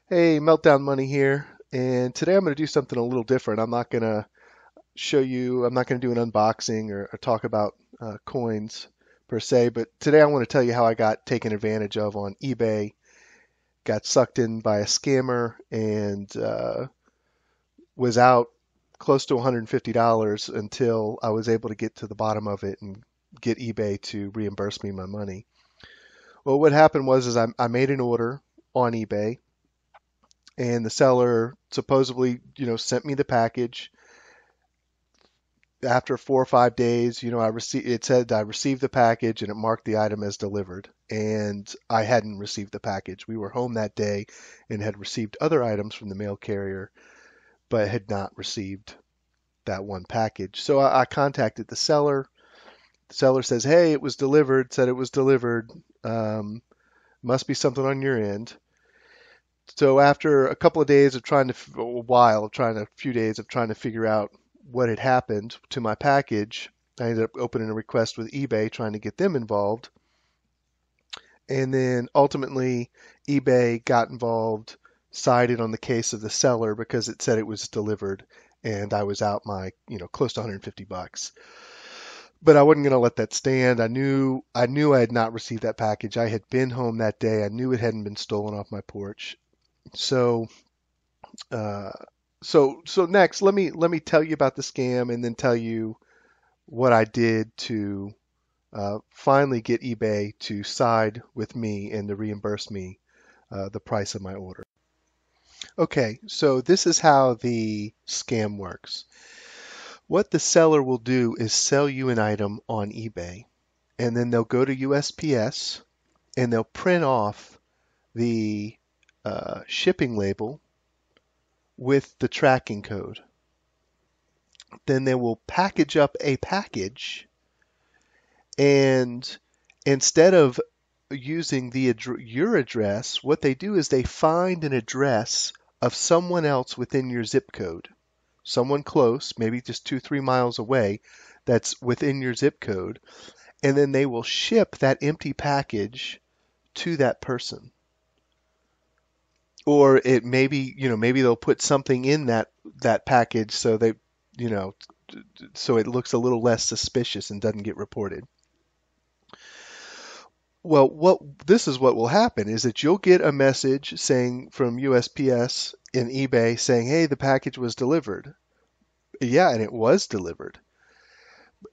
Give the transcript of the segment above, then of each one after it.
Hey, Meltdown Money here, and today I'm going to do something a little different. I'm not going to I'm not going to do an unboxing or talk about coins per se, but today I want to tell you how I got taken advantage of on eBay, got sucked in by a scammer, and was out close to $150 until I was able to get to the bottom of it and get eBay to reimburse me my money. Well, what happened was is I made an order on eBay and the seller supposedly, sent me the package. After 4 or 5 days, it said I received the package and it marked the item as delivered. And I hadn't received the package. We were home that day and had received other items from the mail carrier, but had not received that one package. So I contacted the seller. The seller says, "Hey, it was delivered." Said it was delivered. Um, must be something on your end. So after a couple of days of trying to, a few days of trying to figure out what had happened to my package, I ended up opening a request with eBay trying to get them involved. And then ultimately, eBay got involved, sided on the case of the seller because it said it was delivered and I was out my, close to 150 bucks. But I wasn't going to let that stand. I knew I had not received that package. I had been home that day. I knew it hadn't been stolen off my porch. So Uh, so next, let me tell you about the scam and then tell you what I did to finally get eBay to side with me and to reimburse me the price of my order. Okay, so this is how the scam works. What the seller will do is sell you an item on eBay, and then they'll go to USPS and they'll print off the shipping label with the tracking code. Then they will package up a package, and instead of using your address, what they do is they find an address of someone else within your zip code, someone close, maybe just 2, 3 miles away, that's within your zip code, and then they will ship that empty package to that person. Or it maybe they'll put something in that package so you know, so it looks a little less suspicious and doesn't get reported. Well, what this is what will happen is that you'll get a message saying from USPS in eBay saying, "Hey, the package was delivered." Yeah, and it was delivered.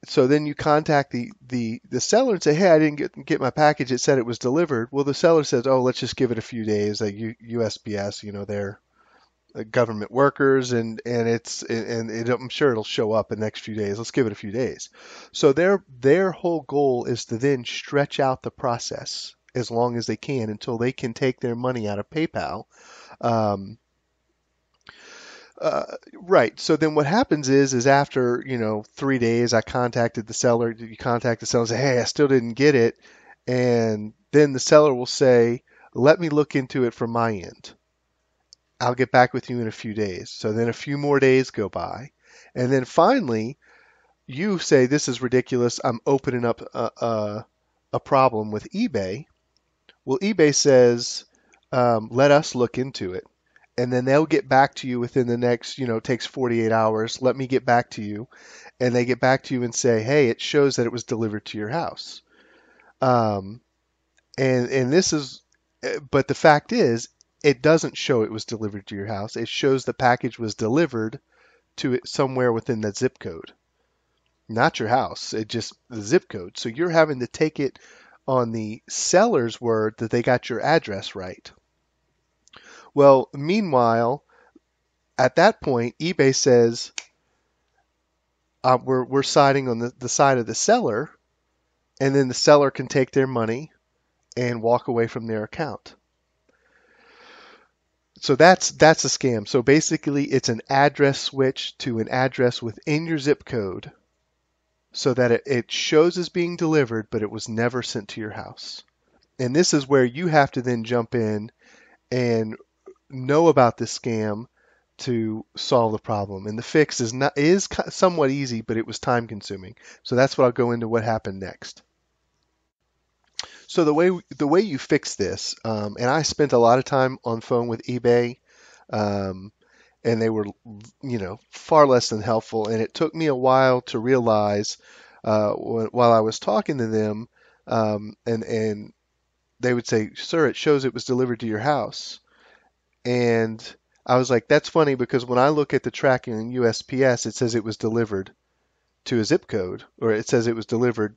So then you contact the seller and say, "Hey, I didn't get my package. It said it was delivered." Well, the seller says, "Oh, let's just give it a few days." Like USPS, they're government workers, I'm sure it'll show up in the next few days. Let's give it a few days. So their whole goal is to then stretch out the process as long as they can until they can take their money out of PayPal. Um, right. So then what happens is after 3 days, I contacted the seller. You contact the seller and say, "Hey, I still didn't get it," and then the seller will say, "Let me look into it from my end. I'll get back with you in a few days." So then a few more days go by. And then finally, you say, "This is ridiculous. I'm opening up a problem with eBay." Well, eBay says, "Let us look into it." And then they'll get back to you within the next, it takes 48 hours. Let me get back to you. And they get back to you and say, "Hey, it shows that it was delivered to your house." Um, and this is, but the fact is, it doesn't show it was delivered to your house. It shows the package was delivered to it somewhere within that zip code, not your house. It just the zip code. So you're having to take it on the seller's word that they got your address right. Well, meanwhile, at that point, eBay says we're siding on the side of the seller, and then the seller can take their money and walk away from their account. So that's a scam. So basically, it's an address switch to an address within your zip code so that it shows as being delivered, but it was never sent to your house. And this is where you have to then jump in and know about this scam to solve the problem. And the fix is somewhat easy, but it was time consuming. So that's what I'll go into what happened next. So the way you fix this, and I spent a lot of time on phone with eBay, um, and they were, far less than helpful. And it took me a while to realize, while I was talking to them, and they would say, "Sir, it shows it was delivered to your house." And I was like, "That's funny because when I look at the tracking in USPS, it says it was delivered to a zip code, or it says it was delivered,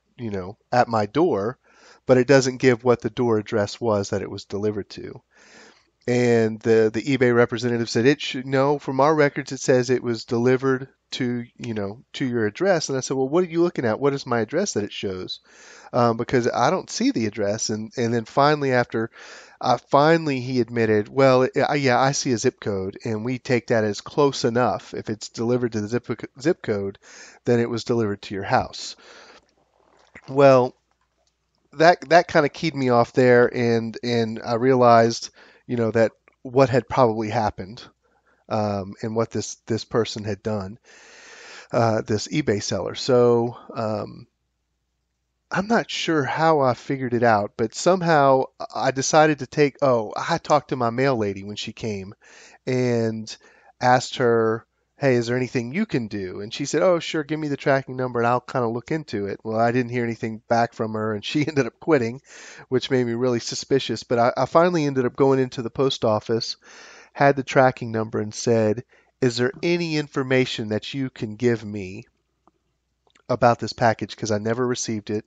at my door, but it doesn't give what the door address was that it was delivered to." And the eBay representative said, "It should no, from our records it says it was delivered to your address." And I said, "Well, what are you looking at? What is my address that it shows?" Because I don't see the address. And then finally, after finally he admitted, "Well, yeah, I see a zip code, and we take that as close enough. If it's delivered to the zip code, then it was delivered to your house." Well, that kind of keyed me off there, and I realized, that what had probably happened, and what this person had done, this eBay seller. So I'm not sure how I figured it out, but somehow I decided to take. Oh, I talked to my mail lady when she came, and asked her, "Hey, is there anything you can do?" And she said, "Oh, sure, give me the tracking number and I'll kind of look into it." Well, I didn't hear anything back from her, and she ended up quitting, which made me really suspicious. But I finally ended up going into the post office, had the tracking number, and said, "Is there any information that you can give me about this package? Because I never received it.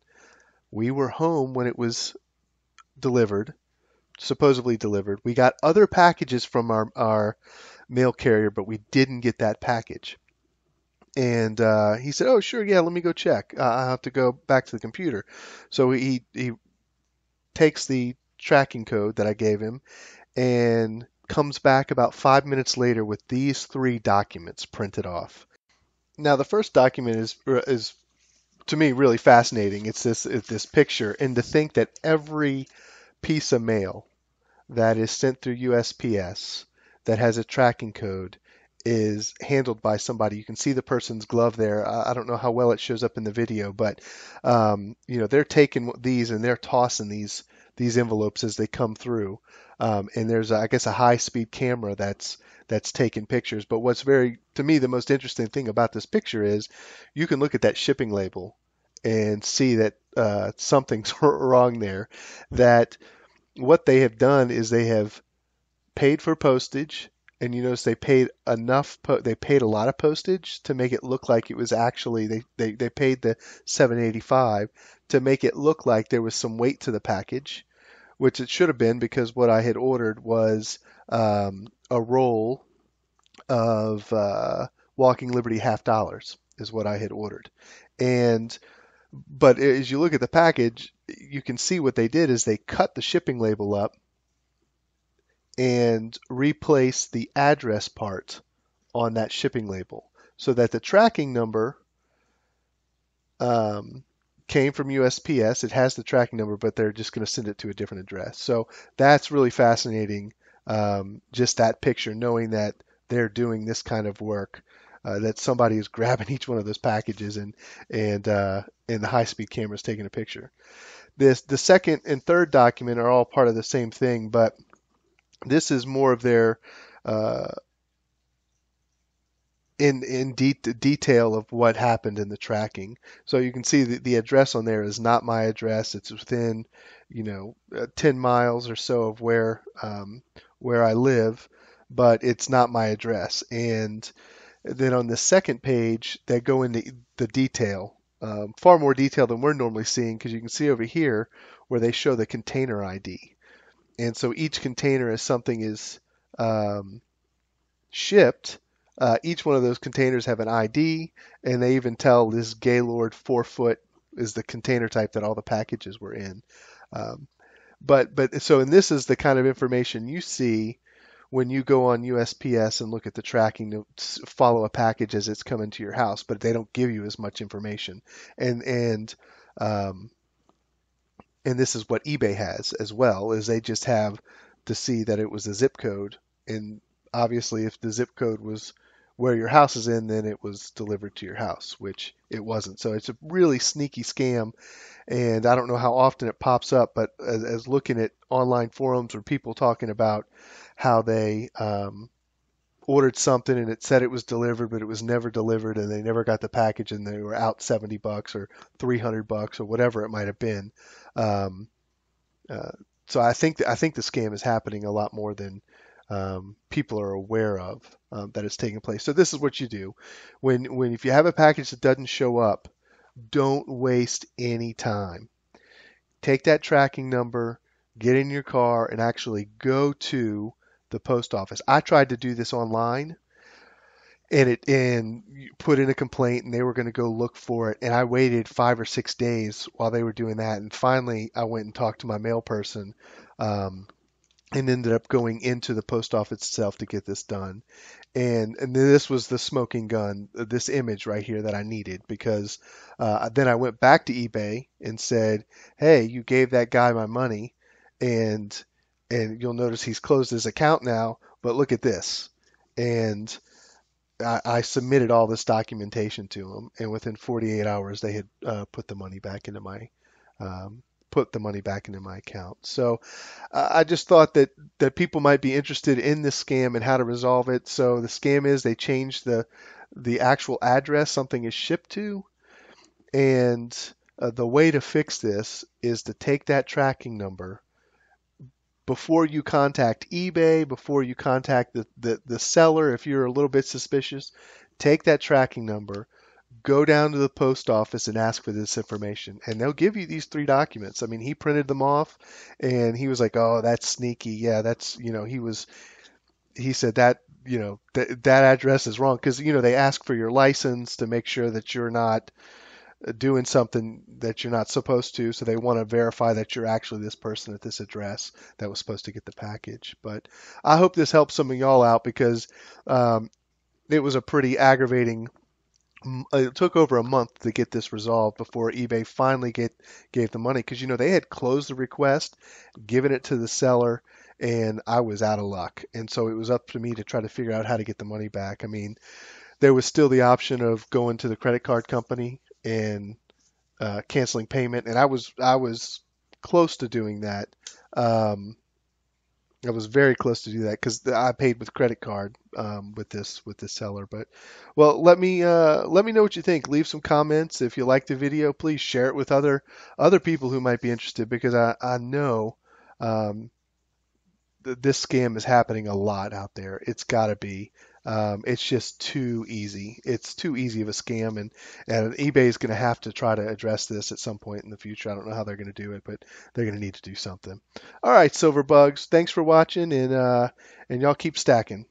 We were home when it was delivered, supposedly delivered. We got other packages from our mail carrier, but we didn't get that package." And he said, "Oh, sure, yeah, let me go check. I have to go back to the computer." So he takes the tracking code that I gave him and comes back about 5 minutes later with these three documents printed off. Now, the first document is to me really fascinating. It's this picture, and to think that every piece of mail that is sent through USPS that has a tracking code is handled by somebody. You can see the person's glove there. I don't know how well it shows up in the video, but they're taking these and they're tossing these envelopes as they come through. And there's, I guess, a high-speed camera that's taking pictures. But what's to me, the most interesting thing about this picture is you can look at that shipping label and see that something's wrong there. That what they have done is they have paid for postage, and you notice they paid a lot of postage to make it look like it was actually they paid the 785 to make it look like there was some weight to the package, which it should have been, because what I had ordered was a roll of Walking Liberty half dollars is what I had ordered. And but as you look at the package, you can see what they did is they cut the shipping label up and replace the address part on that shipping label so that the tracking number um, came from USPS. It has the tracking number, but they're just going to send it to a different address. So that's really fascinating. Just that picture, knowing that they're doing this kind of work, that somebody is grabbing each one of those packages, and the high-speed camera is taking a picture. The second and third document are all part of the same thing, but this is more of their uh, detail of what happened in the tracking. So you can see that the address on there is not my address. It's within, 10 miles or so of where I live, but it's not my address. And then on the second page, they go into the detail, far more detail than we're normally seeing, because you can see over here where they show the container ID. And so each container, as something is um, shipped, each one of those containers have an ID, and they even tell this Gaylord 4-foot is the container type that all the packages were in. Um, but so, and this is the kind of information you see when you go on USPS and look at the tracking to follow a package as it's coming to your house, but they don't give you as much information. And and this is what eBay has as well, is they just have to see that it was a zip code, and obviously if the zip code where your house is in, then it was delivered to your house, which it wasn't. So it's a really sneaky scam, and I don't know how often it pops up, but as looking at online forums or people talking about how they ordered something and it said it was delivered, but it was never delivered, and they never got the package, and they were out $70 or $300 or whatever it might have been. Um, uh, so I think the scam is happening a lot more than people are aware of that it's taking place. So this is what you do when if you have a package that doesn't show up, don't waste any time. Take that tracking number, get in your car, and actually go to the post office. I tried to do this online, and you put in a complaint, and they were going to go look for it, and I waited 5 or 6 days while they were doing that, and finally I went and talked to my mail person, um, and ended up going into the post office itself to get this done. And this was the smoking gun, this image right here that I needed, because then I went back to eBay and said, "Hey, you gave that guy my money, and you'll notice he's closed his account now, but look at this." And I submitted all this documentation to them, and within 48 hours, they had put the money back into my account. So I just thought that people might be interested in this scam and how to resolve it. So the scam is they change the actual address something is shipped to, and the way to fix this is to take that tracking number before you contact eBay, before you contact the seller. If you're a little bit suspicious, take that tracking number, go down to the post office and ask for this information, and they'll give you these three documents. I mean, he printed them off, and he was like, "Oh, that's sneaky. Yeah, that's, he said that, that address is wrong, because they ask for your license to make sure that you're not doing something that you're not supposed to, so they want to verify that you're actually this person at this address that was supposed to get the package." But I hope this helps some of y'all out, because um, it was a pretty aggravating. It took over a month to get this resolved before eBay finally gave the money, because they had closed the request, given it to the seller, and I was out of luck. And so it was up to me to try to figure out how to get the money back. I mean, there was still the option of going to the credit card company and canceling payment, and I was close to doing that. Um, I was very close to do that because I paid with credit card with this seller. But well, let me know what you think. Leave some comments if you like the video. Please share it with other people who might be interested, because I know um, this scam is happening a lot out there. It's got to be. It's just too easy. It's too easy of a scam, and eBay is going to have to try to address this at some point in the future. I don't know how they're going to do it, but they're going to need to do something. All right, silver bugs. Thanks for watching, and y'all keep stacking.